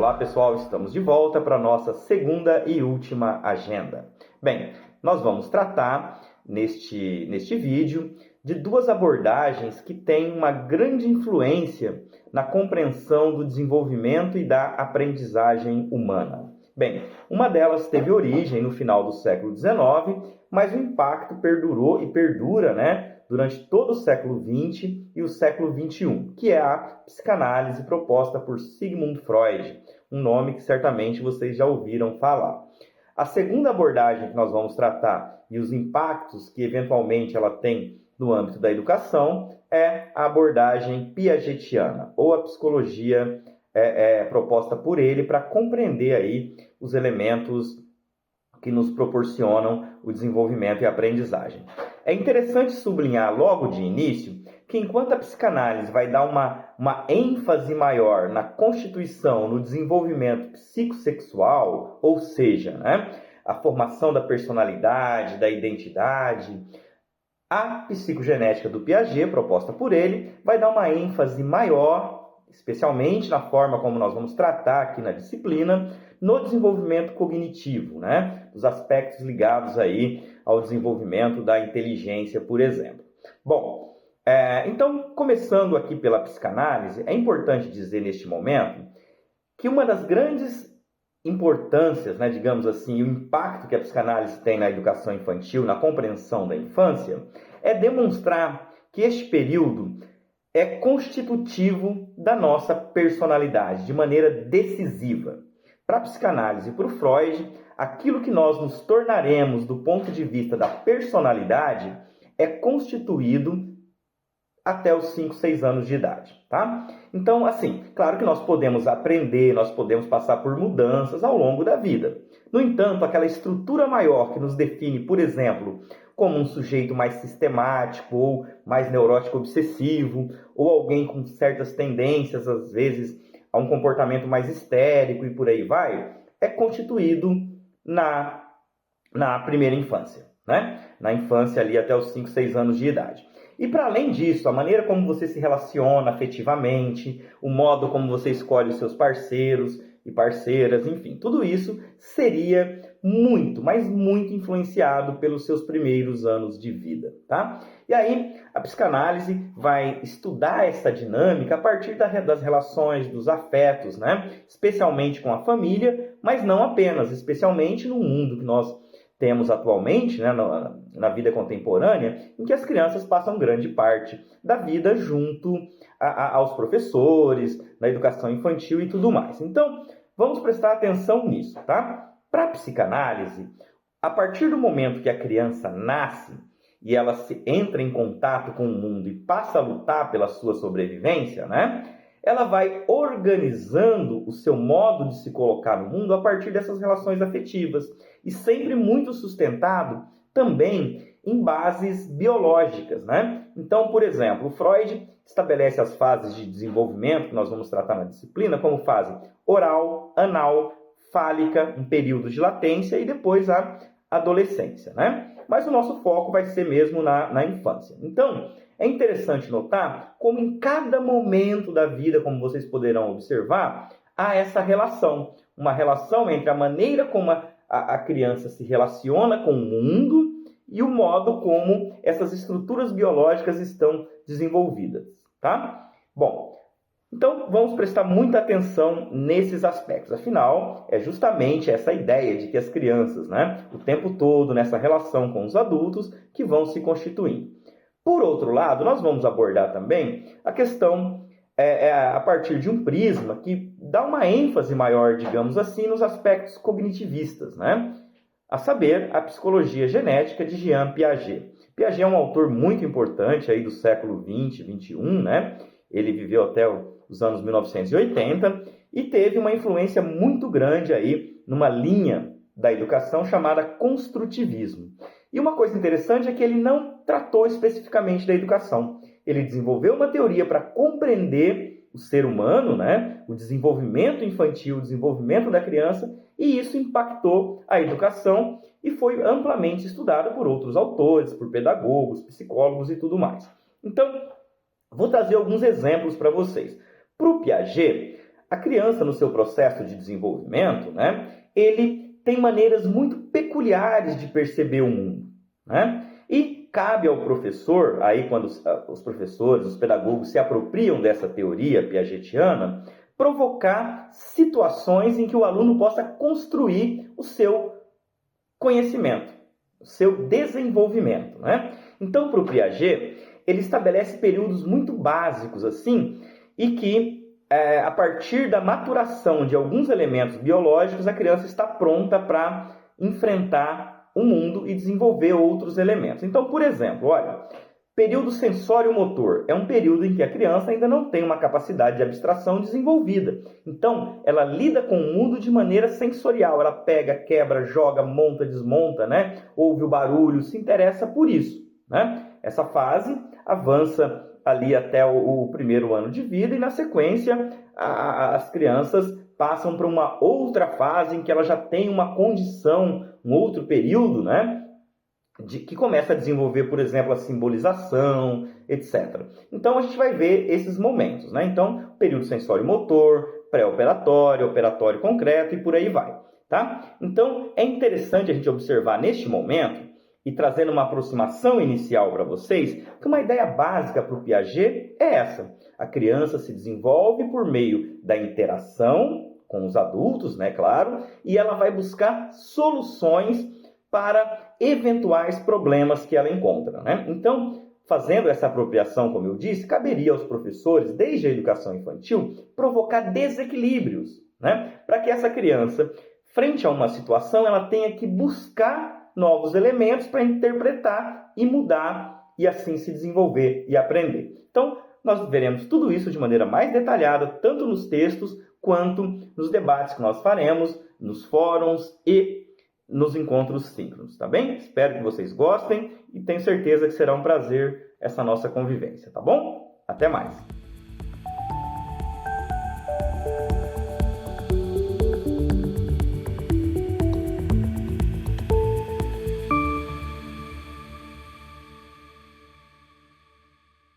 Olá pessoal, estamos de volta para a nossa segunda e última agenda. Bem, nós vamos tratar neste vídeo de duas abordagens que têm uma grande influência na compreensão do desenvolvimento e da aprendizagem humana. Bem, uma delas teve origem no final do século XIX, mas o impacto perdurou e perdura, durante todo o século XX e o século XXI, que é a psicanálise proposta por Sigmund Freud, um nome que certamente vocês já ouviram falar. A segunda abordagem que nós vamos tratar e os impactos que eventualmente ela tem no âmbito da educação é a abordagem piagetiana, ou a psicologia proposta por ele para compreender aí os elementos que nos proporcionam o desenvolvimento e a aprendizagem. É interessante sublinhar logo de início que enquanto a psicanálise vai dar uma ênfase maior na constituição, no desenvolvimento psicossexual, ou seja, a formação da personalidade, da identidade, a psicogenética do Piaget, proposta por ele, vai dar uma ênfase maior, especialmente na forma como nós vamos tratar aqui na disciplina, no desenvolvimento cognitivo, os aspectos ligados aí ao desenvolvimento da inteligência, por exemplo. Bom, então, começando aqui pela psicanálise, é importante dizer neste momento que uma das grandes importâncias, digamos assim, o impacto que a psicanálise tem na educação infantil, na compreensão da infância, é demonstrar que este período é constitutivo da nossa personalidade, de maneira decisiva. Para a psicanálise e para o Freud, aquilo que nós nos tornaremos do ponto de vista da personalidade é constituído até os 5, 6 anos de idade, tá? Então, assim, claro que nós podemos aprender, nós podemos passar por mudanças ao longo da vida. No entanto, aquela estrutura maior que nos define, por exemplo, como um sujeito mais sistemático ou mais neurótico obsessivo, ou alguém com certas tendências, às vezes, a um comportamento mais histérico e por aí vai, é constituído na primeira infância, na infância ali até os 5, 6 anos de idade. E para além disso, a maneira como você se relaciona afetivamente, o modo como você escolhe os seus parceiros e parceiras, enfim, tudo isso seria muito, mas muito influenciado pelos seus primeiros anos de vida, tá? E aí, a psicanálise vai estudar essa dinâmica a partir das relações, dos afetos, especialmente com a família, mas não apenas, especialmente no mundo que nós temos atualmente, na vida contemporânea, em que as crianças passam grande parte da vida junto aos professores, na educação infantil e tudo mais. Então, vamos prestar atenção nisso, tá? Para a psicanálise, a partir do momento que a criança nasce e ela entra em contato com o mundo e passa a lutar pela sua sobrevivência, ela vai organizando o seu modo de se colocar no mundo a partir dessas relações afetivas e sempre muito sustentado também em bases biológicas, Então, por exemplo, Freud estabelece as fases de desenvolvimento que nós vamos tratar na disciplina como fase oral, anal, fálica, um período de latência e depois a adolescência, Mas o nosso foco vai ser mesmo na infância. Então, é interessante notar como em cada momento da vida, como vocês poderão observar, há essa relação. Uma relação entre a maneira como a criança se relaciona com o mundo e o modo como essas estruturas biológicas estão desenvolvidas, tá? Bom, então vamos prestar muita atenção nesses aspectos. Afinal, é justamente essa ideia de que as crianças, o tempo todo nessa relação com os adultos, que vão se constituindo. Por outro lado, nós vamos abordar também a questão a partir de um prisma que dá uma ênfase maior, digamos assim, nos aspectos cognitivistas, a saber, a psicologia genética de Jean Piaget. Piaget é um autor muito importante aí do século XX, XXI, Ele viveu até os anos 1980 e teve uma influência muito grande aí numa linha da educação chamada construtivismo. E uma coisa interessante é que ele não tratou especificamente da educação. Ele desenvolveu uma teoria para compreender o ser humano, o desenvolvimento infantil, o desenvolvimento da criança, e isso impactou a educação e foi amplamente estudado por outros autores, por pedagogos, psicólogos e tudo mais. Então, vou trazer alguns exemplos para vocês. Para o Piaget, a criança, no seu processo de desenvolvimento, né, ele tem maneiras muito peculiares de perceber o mundo, né? E cabe ao professor, aí quando os professores, os pedagogos se apropriam dessa teoria piagetiana, provocar situações em que o aluno possa construir o seu conhecimento, o seu desenvolvimento, né? Então, para o Piaget, ele estabelece períodos muito básicos assim, e que a partir da maturação de alguns elementos biológicos, a criança está pronta para enfrentar o mundo e desenvolver outros elementos. Então, por exemplo, olha, período sensório-motor é um período em que a criança ainda não tem uma capacidade de abstração desenvolvida. Então, ela lida com o mundo de maneira sensorial. Ela pega, quebra, joga, monta, desmonta, né? Ouve o barulho, se interessa por isso, né? Essa fase avança ali até o primeiro ano de vida e, na sequência, as crianças passam para uma outra fase em que ela já tem uma condição, um outro período, né? Que começa a desenvolver, por exemplo, a simbolização, etc. Então, a gente vai ver esses momentos, né? Então, período sensório-motor, pré-operatório, operatório concreto e por aí vai, tá? Então, é interessante a gente observar neste momento e trazendo uma aproximação inicial para vocês, que uma ideia básica para o Piaget é essa. A criança se desenvolve por meio da interação com os adultos, né, claro, e ela vai buscar soluções para eventuais problemas que ela encontra, né? Então, fazendo essa apropriação, como eu disse, caberia aos professores, desde a educação infantil, provocar desequilíbrios, né? Para que essa criança, frente a uma situação, ela tenha que buscar novos elementos para interpretar e mudar e assim se desenvolver e aprender. Então, nós veremos tudo isso de maneira mais detalhada, tanto nos textos quanto nos debates que nós faremos, nos fóruns e nos encontros síncronos, tá bem? Espero que vocês gostem e tenho certeza que será um prazer essa nossa convivência, tá bom? Até mais!